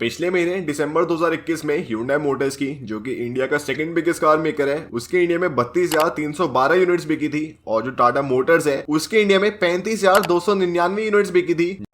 पिछले महीने दिसंबर 2021 में Hyundai मोटर्स की, जो कि इंडिया का सेकंड बिगेस्ट कार मेकर है, उसके इंडिया में 32,312 यूनिट्स बिकी थी। और जो टाटा मोटर्स है उसके इंडिया में 35,299 यूनिट्स बिकी थी,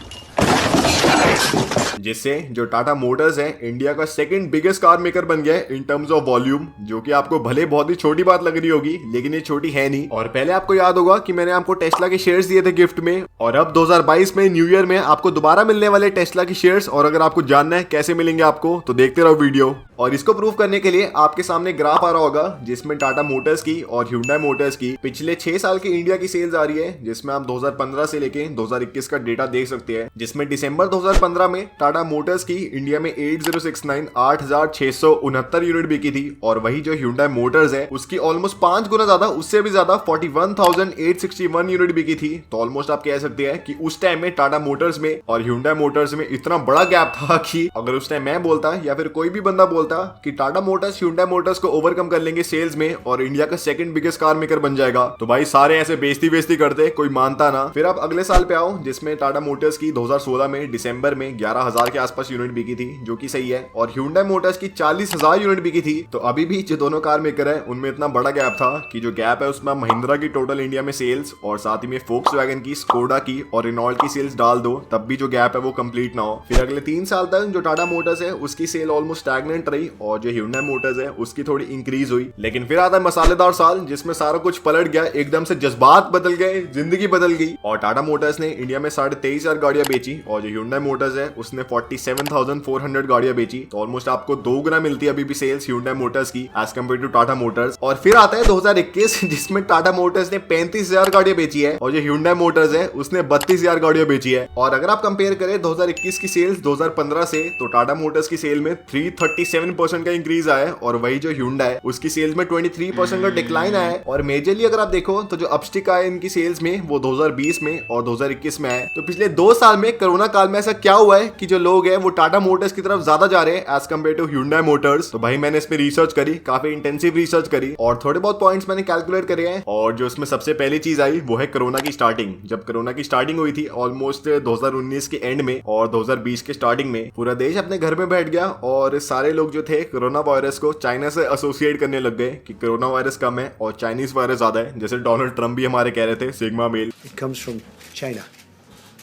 जिससे जो टाटा मोटर्स है इंडिया का सेकंड बिगेस्ट कार मेकर बन गया है इन टर्म्स ऑफ वॉल्यूम। जो कि आपको भले बहुत ही छोटी बात लग रही होगी, लेकिन ये छोटी है नहीं। और पहले आपको याद होगा कि मैंने आपको टेस्ला के शेयर्स दिए थे गिफ्ट में, और अब 2022 में न्यू ईयर में आपको दोबारा मिलने वाले टेस्ला के शेयर्स। और अगर आपको जानना है कैसे मिलेंगे आपको, तो देखते रहो वीडियो। और इसको प्रूव करने के लिए आपके सामने ग्राफ आ रहा होगा, जिसमें टाटा मोटर्स की और Hyundai मोटर्स की पिछले 6 साल की इंडिया की सेल्स आ रही है, जिसमें आप 2015 से लेके 2021 का डेटा देख सकते हैं। जिसमें दिसंबर 2015 में टाटा मोटर्स की इंडिया में 8,669 यूनिट बिकी थी, और वही जो Hyundai मोटर्स है उसकी ऑलमोस्ट 5 गुना ज्यादा, उससे भी ज्यादा 41,861 यूनिट बिकी थी। तो ऑलमोस्ट आप कह सकते हैं कि उस टाइम में टाटा मोटर्स में और Hyundai मोटर्स में इतना बड़ा गैप था कि अगर उस टाइम मैं बोलता या फिर कोई भी बंदा बोलता कि टाटा मोटर्स Hyundai मोटर्स को ओवरकम कर लेंगे सेल्स में और इंडिया का सेकंड बिगेस्ट कार मेकर बन जाएगा, तो भाई सारे ऐसे बेइज्जती करते, कोई मानता ना। फिर आप अगले साल पे आओ, जिसमें टाटा मोटर्स की 2016 में दिसंबर में 11,000 के आसपास यूनिट बिकी थी, जो कि सही है। और Hyundai मोटर्स की 40,000 यूनिट बिकी थी। तो अभी भी जो दोनों कार मेकर है उनमें इतना बड़ा गैप था कि जो गैप है उसमें महिंद्रा की टोटल इंडिया में सेल्स और साथ ही में फोक्सवैगन की, स्कोडा की और रेनॉल्ट की सेल्स डाल दो, तब भी जो गैप है वो कंप्लीट ना हो। फिर अगले 3 साल तक जो टाटा मोटर्स है उसकी सेल ऑलमोस्ट स्टैग्नेंट रही, और जो Hyundai मोटर्स है उसकी थोड़ी इंक्रीज हुई। लेकिन फिर आता है मसालेदार साल, जिसमें सारा कुछ पलट गया, एकदम से जज्बात बदल गए, जिंदगी बदल गई। और टाटा मोटर्स ने इंडिया में 23,500 गाड़ियां बेची, और जो Hyundai मोटर्स है उसने 47,400 गाड़ियां बेची। तो ऑलमोस्ट आपको 2 गुना मिलती है अभी भी सेल्स Hyundai मोटर्स की as compare to Tata motors. और फिर आता है 2021, जिसमें टाटा मोटर्स ने 35,000 गाड़ियां बेची है, और जो Hyundai मोटर्स है उसने 32,000 गाड़ियां बेची है। और अगर आप कंपेयर करें 2021 की सेल्स 2015 से, तो टाटा मोटर्स की सेल में 337% का इंक्रीज आया है, और वही जो Hyundai है उसकी सेल्स में 23% का डिक्लाइन आया है। और मेजरली अगर आप देखो तो जो अपस्टिक आया इनकी सेल्स में वो 2020 में और 2021 में आया। तो पिछले 2 साल में कोरोना काल में ऐसा क्या हुआ है कि जो लोग हैं वो टाटा मोटर्स की तरफ ज्यादा जा रहे हैं as compare to Hyundai motors. तो भाई मैंने इसमें रिसर्च करी, काफी इंटेंसिव रिसर्च करी, और थोड़े बहुत पॉइंट्स मैंने कैलकुलेट करे हैं। और जो इसमें सबसे पहली चीज आई वो है कोरोना की स्टार्टिंग। जब कोरोना की स्टार्टिंग हुई थी ऑलमोस्ट 2019 के एंड में और 2020 के स्टार्टिंग में, पूरा देश अपने घर में बैठ गया, और सारे लोग जो थे कोरोना वायरस को चाइना से एसोसिएट करने लग गए कि कोरोना वायरस कम है और चाइनीज वायरस ज्यादा है। जैसे डोनाल्ड ट्रम्प भी हमारे कह रहे थे sigma male, It comes from China.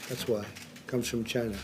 That's why. It comes from China.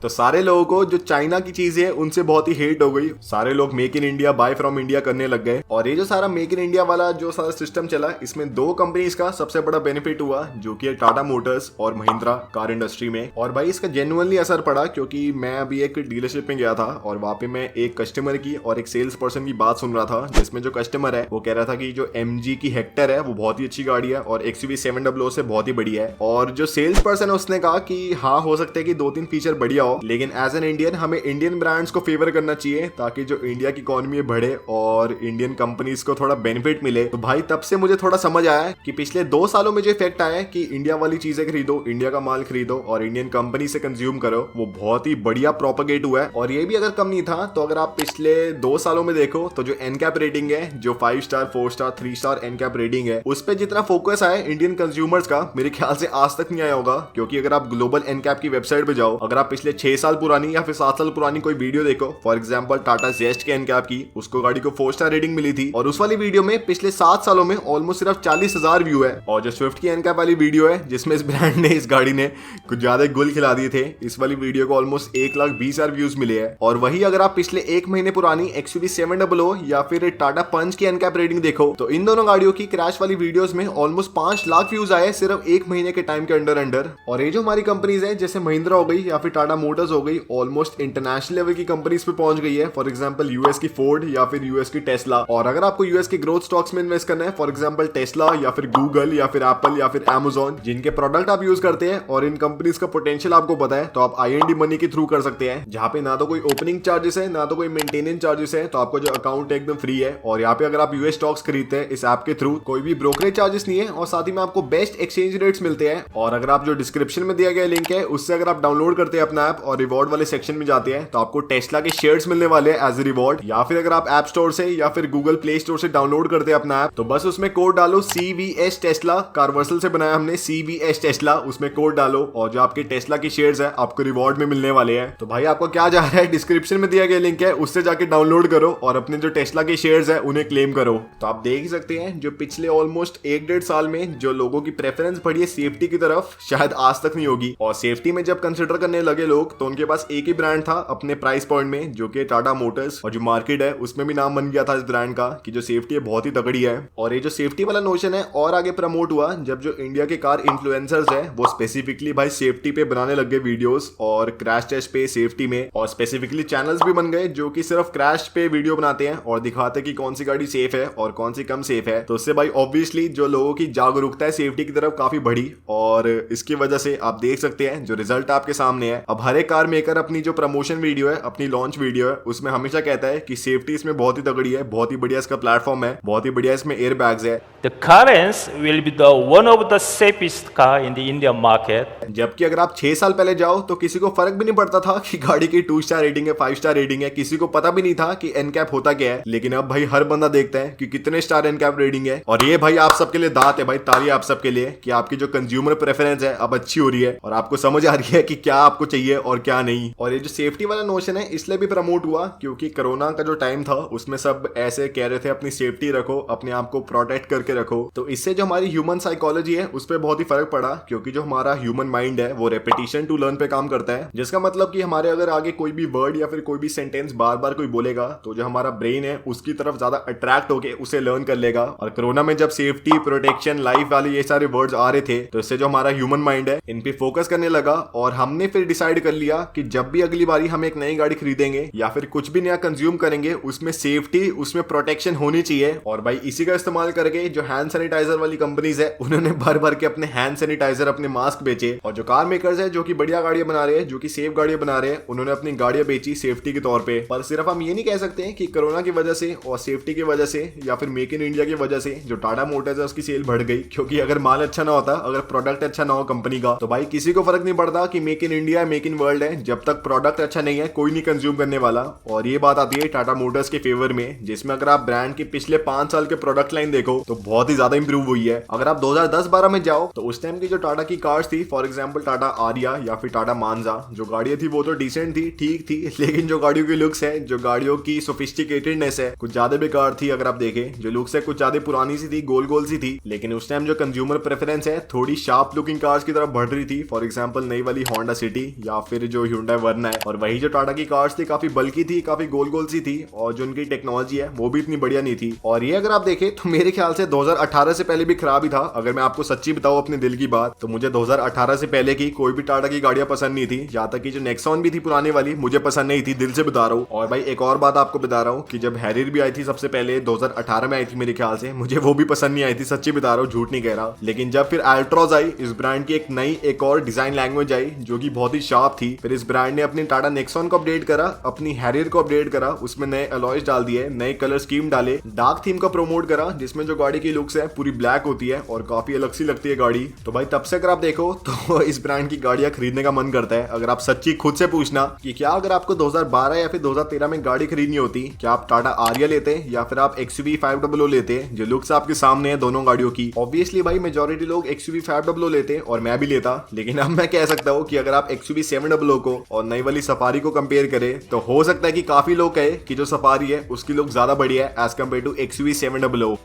तो सारे लोगों को जो चाइना की चीजें हैं उनसे बहुत ही हेट हो गई। सारे लोग make in India, buy from India करने लग गए। और ये जो सारा मेक इन इंडिया वाला जो सारा सिस्टम चला, इसमें 2 कंपनीज का सबसे बड़ा बेनिफिट हुआ, जो कि है टाटा मोटर्स और महिंद्रा कार इंडस्ट्री में। और भाई इसका जेन्युइनली असर पड़ा, क्योंकि मैं अभी एक डीलरशिप में गया था और वहां पे मैं एक कस्टमर की और एक सेल्स पर्सन की बात सुन रहा था, जिसमें जो कस्टमर है वो कह रहा था कि जो MG की हेक्टर है वो बहुत ही अच्छी गाड़ी है और XUV 700 से बहुत ही बढ़िया है। और जो सेल्स पर्सन है उसने कहा कि हाँ हो सकता है कि 2-3 फीचर बढ़िया हो, लेकिन एज एन इंडियन हमें इंडियन ब्रांड्स को फेवर करना चाहिए, ताकि जो इंडिया की इकोनॉमी बढ़े और इंडियन कंपनीज को थोड़ा बेनिफिट मिले। तो भाई तब से मुझे थोड़ा समझ आया कि पिछले 2 सालों में जो इफेक्ट आया है कि इंडिया वाली चीजें खरीदो, इंडिया का माल खरीदो और इंडियन कंपनी से कंज्यूम करो, वो बहुत ही बढ़िया प्रोपेगेट हुआ है। और ये भी अगर कम नहीं था, तो अगर आप पिछले 2 सालों में देखो तो जो एनकैप रेटिंग है, जो 5 star 4 star 3 star NCAP rating है, उस पर जितना फोकस आया इंडियन कंज्यूमर्स का, मेरे ख्याल से आज तक नहीं आया होगा। क्योंकि अगर आप ग्लोबल एनकैप की वेबसाइट पे जाओ, अगर आप पिछले 6 साल पुरानी या फिर 7 साल पुरानी कोई वीडियो देखो, फॉर एग्जांपल टाटा जेस्ट के एनकैप की, उसको गाड़ी को 4 स्टार रेटिंग मिली थी, और उस वाली वीडियो में पिछले 7 सालों में ऑलमोस्ट सिर्फ 40,000 व्यू है। और जो स्विफ्ट की एनकैप वाली वीडियो है, जिसमें इस ब्रांड ने, इस गाड़ी ने कुछ ज्यादा गुल खिला दिए थे, इस वाली वीडियो को ऑलमोस्ट 1,20,000 व्यूज मिले हैं। और वही अगर आप पिछले 1 महीने पुरानी XUV 700 या फिर टाटा पंच की एनकैप रेटिंग देखो, तो इन दोनों गाड़ियों की क्रैश वाली वीडियोस में ऑलमोस्ट 5 लाख व्यूज आए सिर्फ 1 महीने के टाइम के अंडर। और ये जो हमारी कंपनीज है, जैसे महिंद्रा हो गई या फिर टाटा मोटर्स हो गई, ऑलमोस्ट इंटरनेशनल लेवल की कंपनीज पे पहुंच गई है। फॉर एग्जांपल यूएस की फोर्ड या फिर यूएस की टेस्ला। और अगर आपको यूएस के ग्रोथ स्टॉक्स में इन्वेस्ट करना है, फॉर एग्जांपल टेस्ला या फिर गूगल या फिर एप्पल या फिर Amazon, जिनके प्रोडक्ट आप यूज करते हैं और इन कंपनीज का पोटेंशियल आपको पता है, तो आप IND मनी के थ्रू कर सकते हैं, जहां पे ना तो कोई ओपनिंग चार्जेस है, ना तो कोई मेंटेनेंस चार्जेस है। तो आपका जो अकाउंट है एकदम फ्री है। और यहाँ पे अगर आप यूएस स्टॉक्स खरीदते हैं इस ऐप के थ्रू, कोई भी ब्रोकरेज चार्जेस नहीं है, और साथ ही में आपको बेस्ट एक्सचेंज रेट्स मिलते हैं। और अगर आप जो डिस्क्रिप्शन में दिया गया लिंक है उससे अगर आप डाउनलोड करते हैं अपना ऐप और रिवॉर्ड वाले सेक्शन में जाते हैं तो आपको टेस्ला के शेयर्स मिलने वाले हैं एज ए रिवॉर्ड, या फिर अगर आप ऐप स्टोर से या फिर गूगल प्ले स्टोर से डाउनलोड करते हैं अपना ऐप तो बस उसमें कोड डालो CVS टेस्ला, कार्वर्सल से बनाया हमने CVS टेस्ला, उसमें कोड डालो और जो आपके टेस्ला की शेयर्स है आपको रिवॉर्ड में मिलने वाले हैं। तो भाई आपको क्या जा रहा है, डिस्क्रिप्शन में दिया गया लिंक है उससे जाके डाउनलोड करो और अपने जो टेस्ला के शेयर्स है उन्हें क्लेम करो। तो आप देख सकते हैं जो पिछले ऑलमोस्ट 1-1.5 साल में जो लोगों की प्रेफरेंस बढ़ी है सेफ्टी की तरफ शायद आज तक नहीं होगी। और सेफ्टी में जब कंसिडर करने लगे लोग तो उनके पास एक ही ब्रांड था अपने प्राइस पॉइंट में जो कि टाटा मोटर्स, और जो मार्केट है उसमें भी नाम बन गया था इस ब्रांड का कि जो सेफ्टी है बहुत ही तगड़ी है। और ये जो सेफ्टी वाला नोशन है और आगे प्रमोट हुआ जब जो इंडिया के कार इन्फ्लुएंसर्स है वो स्पेसिफिकली भाई सेफ्टी पे बनाने लग गए वीडियोस और क्रैश टेस्ट पे सेफ्टी में, और स्पेसिफिकली चैनल्स भी बन गए जो कि सिर्फ क्रैश पे वीडियो बनाते हैं और दिखाते हैं कि कौन सी गाड़ी सेफ है और कौन सी कम सेफ है। तो उससे भाई ऑब्वियसली जो लोगों की जागरूकता है सेफ्टी की तरफ काफी बढ़ी और इसकी वजह से आप देख सकते हैं जो रिजल्ट आपके सामने है। अब हर एक कार मेकर अपनी जो प्रमोशन वीडियो है, अपनी लॉन्च वीडियो है, उसमें हमेशा कहता है कि सेफ्टी इसमें बहुत ही तगड़ी है, बहुत ही बढ़िया इसका प्लेटफॉर्म है, बहुत ही बढ़िया इसमें एयर बैग्स है। The Carens will be the one of the safest car in the Indian market. जबकि अगर आप 6 साल पहले जाओ तो किसी को फर्क भी नहीं पड़ता था कि गाड़ी की 2 स्टार रेटिंग है, 5 स्टार रेटिंग है, किसी को पता भी नहीं था कि एनकैप होता क्या है। लेकिन अब भाई हर बंदा देखता है कि कितने स्टार एनकैप रेटिंग है। और ये भाई आप सबके लिए दात है भाई, ताली आप सबके लिए कि आपकी जो कंज्यूमर प्रेफरेंस है अब अच्छी हो रही है और आपको समझ आ रही है कि क्या आपको चाहिए और क्या नहीं। और ये जो सेफ्टी वाला नोशन है इसलिए भी प्रमोट हुआ क्योंकि कोरोना का जो टाइम था उसमें सब ऐसे कह रहे थे अपनी सेफ्टी रखो, अपने आप को प्रोटेक्ट करके रखो। तो इससे जो हमारी ह्यूमन साइकोलॉजी है उस पर बहुत ही फर्क पड़ा क्योंकि जो हमारा ह्यूमन माइंड है वो रेपिटेशन टू लर्न पे काम करता है, जिसका मतलब कि हमारे अगर आगे कोई भी वर्ड या फिर कोई भी सेंटेंस बार बार कोई बोलेगा तो जो हमारा ब्रेन है उसकी तरफ ज्यादा अट्रैक्ट होके उसे लर्न कर लेगा। और कोरोना में जब सेफ्टी, प्रोटेक्शन, लाइफ वाले ये सारे वर्ड्स आ रहे थे तो इससे जो हमारा ह्यूमन माइंड है इन पे फोकस करने लगा और हमने फिर डिसाइड कर लिया कि जब भी अगली बारी हम एक नई गाड़ी खरीदेंगे या फिर कुछ भी नया कंज्यूम करेंगे उसमें सेफ्टी, उसमें प्रोटेक्शन होनी चाहिए। और भाई इसी का इस्तेमाल करके जो हैंड सैनिटाइजर वाली कंपनीज है उन्होंने भर भर के अपने हैंड सैनिटाइजर, अपने मास्क बेचे। और जो कार मेकर्स है जो कि बढ़िया गाड़ियां बना रहे हैं, जो कि सेफ गाड़ियां बना रहे हैं, उन्होंने अपनी गाड़ियां बेची सेफ्टी के तौर पे। पर सिर्फ हम ये नहीं कह सकते कि कोरोना की वजह से और सेफ्टी की वजह से या फिर मेक इन इंडिया की वजह से जो टाटा मोटर्स है उसकी सेल बढ़ गई, क्योंकि अगर माल अच्छा ना होता, अगर प्रोडक्ट अच्छा ना हो कंपनी का तो भाई किसी को फर्क नहीं पड़ता कि मेक इन इंडिया है, मेक इन वर्ल्ड है, जब तक प्रोडक्ट अच्छा नहीं है कोई नहीं कंज्यूम करने वाला। और ये बात आती है टाटा मोटर्स के फेवर में, जिसमें अगर आप ब्रांड के पिछले 5 साल के प्रोडक्ट लाइन देखो तो बहुत ही ज्यादा इंप्रूव हुई है। अगर आप 2010-12 में जाओ तो उस टाइम की जो टाटा की कार्स थी, फॉर एग्जांपल टाटा आरिया या फिर टाटा मांजा, जो गाड़ियां थी वो तो डिसेंट थी, ठीक थी, लेकिन जो गाड़ियों की लुक्स है, जो गाड़ियों की सोफिस्टिकेटेडनेस है कुछ ज्यादा बेकार थी। अगर आप देखें जो लुक्स है कुछ ज्यादा पुरानी सी थी, गोल गोल सी थी। लेकिन उस टाइम जो कंज्यूमर प्रेफरेंस है थोड़ी शार्प लुकिंग कार्स की तरफ बढ़ रही थी, फॉर एग्जांपल नई वाली होंडा सिटी या फिर जो Hyundai वर्ना है। और वही जो टाटा की कार्स थी काफी बल्की थी, काफी गोल गोल सी थी और जो उनकी टेक्नोलॉजी है वो भी इतनी बढ़िया नहीं थी। और ये अगर आप देखें तो मेरे ख्याल से 2018 से पहले भी खराब ही था। अगर मैं आपको सच्ची बताऊं अपने दिल की बात तो मुझे 2018 से पहले की कोई भी टाटा की गाड़ियां पसंद नहीं थी, यहाँ तक कि जो नेक्सॉन भी थी पुराने वाली मुझे पसंद नहीं थी, दिल से बता रहा हूँ। और भाई एक और बात आपको बता रहा हूँ कि जब हैरियर भी आई थी सबसे पहले 2018 में आई थी मेरे ख्याल से, मुझे वो भी पसंद नहीं आई थी, सच्ची बता रहा हूँ, झूठ नहीं कह रहा। लेकिन जब फिर अल्ट्रॉज आई, इस ब्रांड की एक नई एक और डिजाइन लैंग्वेज आई जो कि बहुत ही शार्प थी, फिर इस ब्रांड ने अपनी टाटा नेक्सॉन को अपडेट करा, अपनी हैरियर को अपडेट करा, उसमें नए अलॉयज डाल दिए, नए कलर स्कीम डाले, डार्क थीम को प्रमोट करा जिसमें जो गाड़ी की लुक्स है पूरी ब्लैक होती है और काफी अलग सी लगती है गाड़ी। तो भाई तब से अगर आप देखो तो इस ब्रांड की गाड़ियां खरीदने का मन करता है। अगर आप सच्ची खुद से पूछना कि क्या अगर आपको 2012 या फिर 2013 में गाड़ी खरीदनी होती, क्या आप टाटा आरिया लेते या फिर आप XUV 500 लेते, जो लुक्स आपके सामने है दोनों गाड़ियों की। ऑब्वियसली भाई मेजॉरिटी लोग XUV 500 लेते और मैं भी लेता, लेकिन अब मैं कह सकता हूँ कि अगर आप XUV 700 को और नई वाली सफारी को कंपेयर करें तो हो सकता है कि काफी लोग कहे कि जो सफारी है उसकी लुक ज्यादा बढ़िया है एज कम्पेयर टू XUV 700।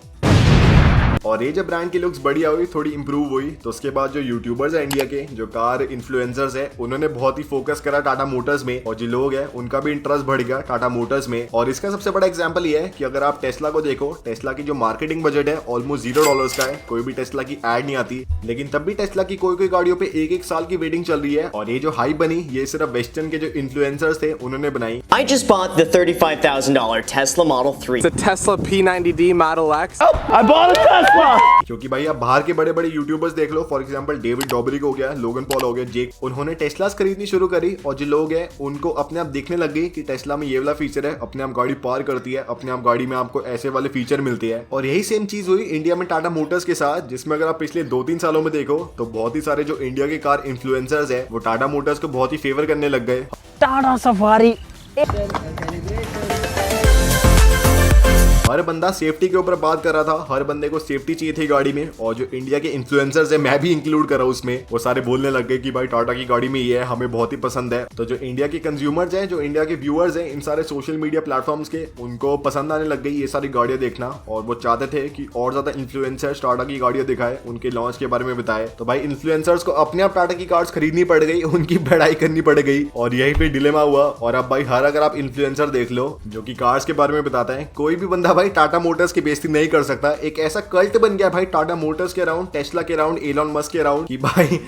और ये जब ब्रांड की लुक्स बढ़िया हुई, थोड़ी इंप्रूव हुई, तो उसके बाद जो यूट्यूबर्स है इंडिया के, जो कार इन्फ्लुएंसर्स है, उन्होंने बहुत ही फोकस करा टाटा मोटर्स में और जो लोग हैं उनका भी इंटरेस्ट बढ़ गया टाटा मोटर्स में। और इसका सबसे बड़ा एग्जांपल ये है कि अगर आप टेस्ला को देखो, टेस्ला की जो मार्केटिंग बजट है ऑलमोस्ट $0 का है, कोई भी टेस्ला की एड नहीं आती, लेकिन तब भी टेस्ला की कोई कोई गाड़ियों पे 1-1 साल की वेटिंग चल रही है। और ये जो हाइप बनी ये सिर्फ वेस्टर्न के जो इन्फ्लुएंसर्स थे उन्होंने बनाई। I just bought the $35,000 Tesla Model 3. It's a Tesla P90D Model X. I bought a Tesla! क्योंकि भाई आप बाहर के बड़े बड़े यूट्यूबर्स देख लो, फॉर एग्जांपल डेविड डॉबरिक हो गया, लोगन पॉल हो गया, जेक, उन्होंने टेस्लास खरीदनी शुरू करी और जो लोग हैं उनको अपने आप दिखने लग गई कि टेस्ला में ये वाला फीचर है, अपने आप गाड़ी पार करती है, अपने आप गाड़ी में आपको ऐसे वाले फीचर मिलते हैं। और यही सेम चीज हुई इंडिया में टाटा मोटर्स के साथ, जिसमें अगर आप पिछले 2-3 सालों में देखो तो बहुत ही सारे जो इंडिया के कार इन्फ्लुएंसर्स है वो टाटा मोटर्स को बहुत ही फेवर करने लग गए। टाटा सफारी हर बंदा सेफ्टी के ऊपर बात कर रहा था, हर बंदे को सेफ्टी चाहिए थी गाड़ी में, और जो इंडिया के इन्फ्लुएंसर्स है, मैं भी इंक्लूड कर रहा हूं उसमें, वो सारे बोलने लग गए कि भाई टाटा की गाड़ी में ये है, हमें बहुत ही पसंद है। तो जो इंडिया के कंज्यूमर्स हैं, जो इंडिया के व्यूअर्स हैं इन सारे सोशल मीडिया प्लेटफॉर्म्स के, उनको पसंद आने लग गई ये सारी गाड़ियां देखना, और वो चाहते थे कि और ज्यादा इन्फ्लुएंसर्स टाटा की गाड़ियां दिखाए, उनके लॉन्च के बारे में बताए। तो भाई इन्फ्लुएंसर्स को अपने आप टाटा की कार्स खरीदनी पड़ गई, उनकी बढ़ाई करनी पड़ गई, और यही पे डिलेमा हुआ। और अब भाई हर अगर आप इन्फ्लुएंसर देख लो जो कि कार्स के बारे में बताते हैं, कोई भी बंदा भाई टाटा मोटर्स की बेइज्जती नहीं कर सकता। एक ऐसा कल्ट बन गया भाई टाटा मोटर्स के अराउंड, टेस्ला के अराउंड, एलॉन मस्क के अराउंड, कि भाई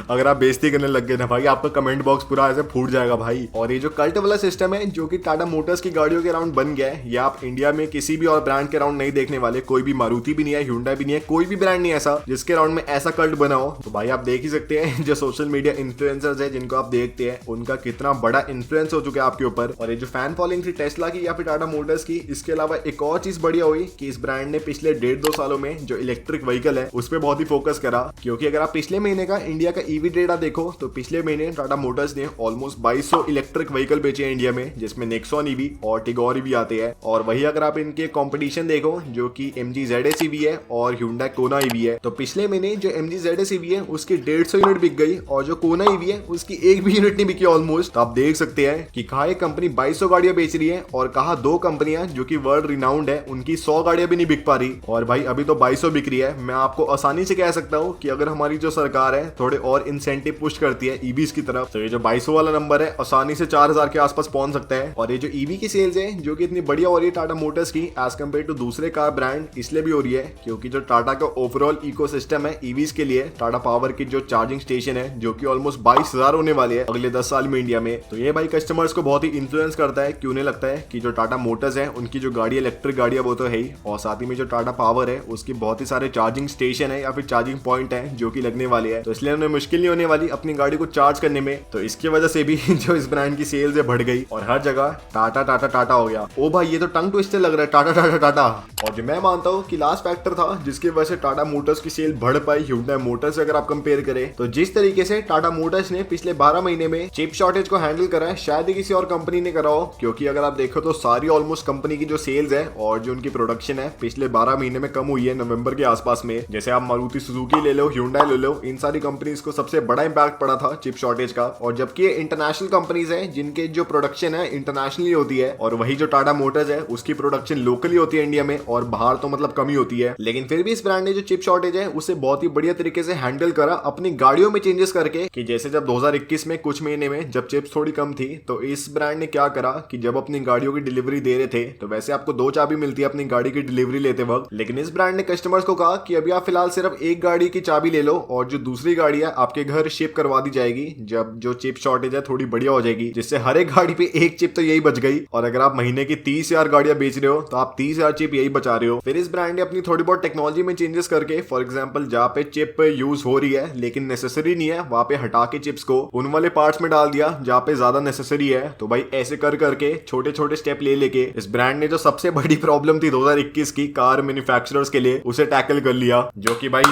अगर आप बेइज्जती करने लग गए ना भाई, आपका कमेंट बॉक्स पूरा ऐसे फूट जाएगा भाई। और ये जो कल्ट वाला सिस्टम है जो कि टाटा मोटर्स की गाड़ियों के अराउंड बन गया है, ये आप इंडिया में किसी भी और ब्रांड के अराउंड नहीं देखने वाले। कोई भी मारुति भी नहीं है, ह्युंडई भी नहीं है, कोई भी ब्रांड नहीं है ऐसा जिसके अराउंड में ऐसा कल्ट बना हो। तो भाई आप देख ही सकते हैं जो सोशल मीडिया इन्फ्लुएंसर्स है जिनको आप देखते हैं, उनका कितना बड़ा इन्फ्लुएंस हो चुका है आपके ऊपर। और ये जो फैन फॉलोइंग थी टेस्ला की या फिर टाटा मोटर्स की, इसके अलावा एक और चीज बढ़िया हुई कि इस ब्रांड ने पिछले 1.5-2 सालों में जो इलेक्ट्रिक व्हीकल है उस पर बहुत ही फोकस करा। क्योंकि अगर आप पिछले महीने का इंडिया का ईवी डेटा देखो तो पिछले महीने टाटा मोटर्स ने ऑलमोस्ट 2200 इलेक्ट्रिक व्हीकल बेचे हैं इंडिया में, जिसमें नेक्सॉन ईवी और टिगोर ईवी आते हैं। और वही अगर आप इनके कंपटीशन देखो जो कि MG ZS ईवी है और Hyundai Kona ईवी है, तो पिछले महीने जो MG ZS ईवी है उसकी 150 यूनिट बिक गई, और जो Kona ईवी है उसकी एक भी यूनिट नहीं बिकी ऑलमोस्ट। तो आप देख सकते हैं कि कहा एक कंपनी 2200 गाड़ियां बेच रही है और कहा दो कंपनियां जो कि वर्ल्ड रिनाउंड है उनकी 100 गाड़ियां भी नहीं बिक पा रही। और भाई अभी तो 2200 बिक रही है। मैं आपको आसानी से कह सकता हूं कि अगर हमारी जो सरकार है थोड़े और इंसेंटिव पुश करती है ईवीज की तरफ, तो ये जो 2200 वाला नंबर है आसानी से 4000 के आसपास पहुंच सकता है। और ये जो ईवी की सेल्स है जो कि इतनी बढ़िया हो रही है टाटा मोटर्स की एज कम्पेयर टू दूसरे कार ब्रांड, इसलिए भी हो रही है क्योंकि जो टाटा का ओवरऑल इकोसिस्टम है ईवीज के लिए, टाटा पावर की जो चार्जिंग स्टेशन है जो कि ऑलमोस्ट 22,000 होने वाले हैं अगले 10 साल में इंडिया में, तो ये भाई कस्टमर्स को बहुत ही इन्फ्लुएंस करता है। क्यों नहीं लगता है कि जो टाटा मोटर्स है उनकी जो गाड़ी इलेक्ट्रिक गाड़ियां वो तो है ही, और साथ ही में जो टाटा पावर है उसकी बहुत ही सारे चार्जिंग स्टेशन है या फिर चार्जिंग पॉइंट है जो कि लगने वाले हैं, तो इसलिए उन्हें मुश्किल नहीं होने वाली अपनी गाड़ी को चार्ज करने में। तो इसकी वजह से भी जो इस ब्रांड की सेल्स है बढ़ गई और हर जगह टाटा टाटा टाटा हो गया। ओ भाई ये तो टंग ट्विस्टर लग रहा है, टाटा टाटा टाटा। और जो मैं मानता हूँ कि लास्ट फैक्टर था जिसकी वजह से टाटा मोटर्स की सेल बढ़ पाई Hyundai मोटर्स से अगर आप कंपेयर करें, तो जिस तरीके से टाटा मोटर्स ने पिछले 12 महीने में चिप शॉर्टेज को हैंडल करा है शायद ही किसी और कंपनी ने करा हो। क्योंकि अगर आप देखो तो सारी ऑलमोस्ट कंपनी की जो सेल्स है और जो उनकी प्रोडक्शन है पिछले 12 महीने में कम हुई है नवंबर के आसपास में। जैसे आप मारुति सुजुकी ले लो, Hyundai ले लो, इन सारी कंपनीज को सबसे बड़ा इंपैक्ट पड़ा था चिप शॉर्टेज का। और जबकि ये इंटरनेशनल कंपनीज हैं जिनके जो प्रोडक्शन है इंटरनेशनली होती है, और वही जो टाटा मोटर्स है उसकी प्रोडक्शन लोकली होती है इंडिया में, और बाहर तो मतलब कम ही होती है। लेकिन फिर भी इस ब्रांड ने जो चिप शॉर्टेज है उसे बहुत ही बढ़िया तरीके से हैंडल करा अपनी गाड़ियों में चेंजेस करके। कि जैसे जब 2021 में कुछ महीने में जब चिप्स थोड़ी कम थी, तो इस ब्रांड ने क्या करा कि जब अपनी गाड़ियों की डिलीवरी दे रहे थे, तो वैसे आपको 2 चाबी मिलती है अपनी गाड़ी की डिलीवरी लेते वक्त, लेकिन इस ब्रांड ने कस्टमर्स को कहा कि अभी आप फिलहाल सिर्फ एक गाड़ी की चाबी ले लो और जो दूसरी गाड़ी है आपके घर शिप करवा दी जाएगी जब जो चिप शॉर्टेज है थोड़ी बढ़िया हो जाएगी, जिससे हर एक गाड़ी पे एक चिप तो यही बच गई। और अगर आप महीने की 30,000 गाड़ियां बेच रहे हो तो आप 30,000 चिप यही बचा रहे हो। फिर इस ब्रांड ने अपनी थोड़ी बहुत टेक्नोलॉजी में चेंजेस करके, फॉर एग्जांपल जहां पे चिप यूज हो रही है लेकिन नेसेसरी नहीं है, वहां पे हटा के चिप्स को उन वाले पार्ट्स में डाल दिया जहां पे ज्यादा नेसेसरी है। तो भाई ऐसे कर करके छोटे छोटे स्टेप ले लेके इस ब्रांड ने जो सबसे बड़ी प्रॉब्लम थी 2021 की कार मैन्युफैक्चरर्स के लिए उसे टैकल कर लिया, जो कि भाई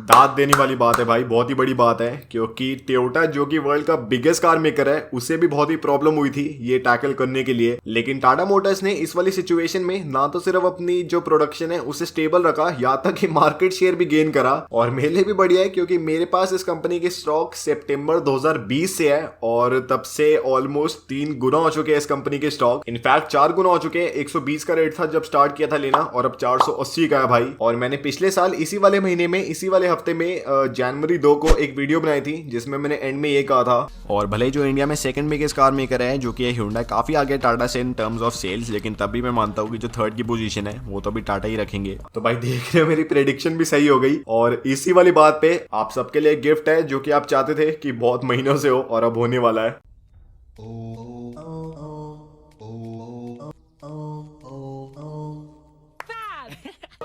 दाद देने वाली बात है भाई, बहुत ही बड़ी बात है। क्योंकि टोयोटा जो कि वर्ल्ड का बिगेस्ट कार मेकर है उसे भी बहुत ही प्रॉब्लम हुई थी ये टैकल करने के लिए, लेकिन टाटा मोटर्स ने इस वाली सिचुएशन में ना तो सिर्फ अपनी जो प्रोडक्शन है उसे स्टेबल रखा, यहाँ तक कि मार्केट शेयर भी गेन करा। और मेरे लिए भी बढ़िया है क्योंकि मेरे पास इस कंपनी के स्टॉक सितंबर 2020 से है और तब से ऑलमोस्ट 3 गुना हो चुके हैं इस कंपनी के स्टॉक। इनफैक्ट 4 गुना हो चुके हैं। 120 का रेट था जब स्टार्ट किया था लेना और अब 480 का है भाई। और मैंने पिछले साल इसी वाले महीने में इसी वाले हफ्ते में जनवरी 2 को एक वीडियो बनाई थी जिसमें मैंने एंड में ये कहा था। और भले जो इंडिया में सेकंड बिगेस्ट कार मेकर है जो कि Hyundai, काफी आगे टाटा से इन टर्म्स ऑफ सेल्स, लेकिन तब भी मैं मानता हूँ कि जो थर्ड की पोजीशन है वो तो भी टाटा ही रखेंगे। तो भाई देख रहे हो मेरी प्रेडिक्शन भी सही हो गई। और इसी वाली बात पे आप सबके लिए गिफ्ट है जो कि आप चाहते थे कि बहुत महीनों से हो और अब होने वाला है।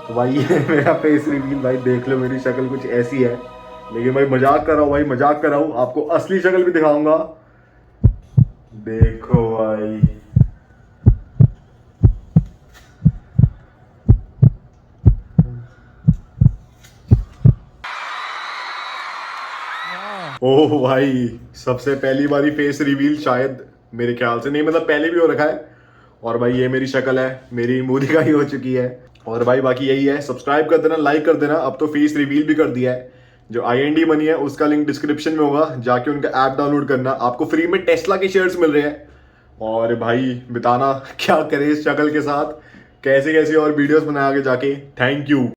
तो भाई ये मेरा फेस रिवील, भाई देख लो मेरी शक्ल कुछ ऐसी है, लेकिन भाई मजाक कर रहा हूँ भाई, मजाक कर रहा हूँ, आपको असली शक्ल भी दिखाऊंगा। देखो भाई, ओह भाई, सबसे पहली बारी फेस रिवील शायद, मेरे ख्याल से नहीं, मतलब पहले भी हो रखा है। और भाई ये मेरी शक्ल है, मेरी मूदी का ही हो चुकी है। और भाई बाकी यही है, सब्सक्राइब कर देना, लाइक कर देना। अब तो फेस रिवील भी कर दिया है। जो IND मनी है उसका लिंक डिस्क्रिप्शन में होगा, जाके उनका ऐप डाउनलोड करना, आपको फ्री में टेस्ला के शेयर्स मिल रहे हैं। और भाई बताना क्या करे इस शक्ल के साथ, कैसे कैसे और वीडियोस बनाए आगे जाके। Thank you.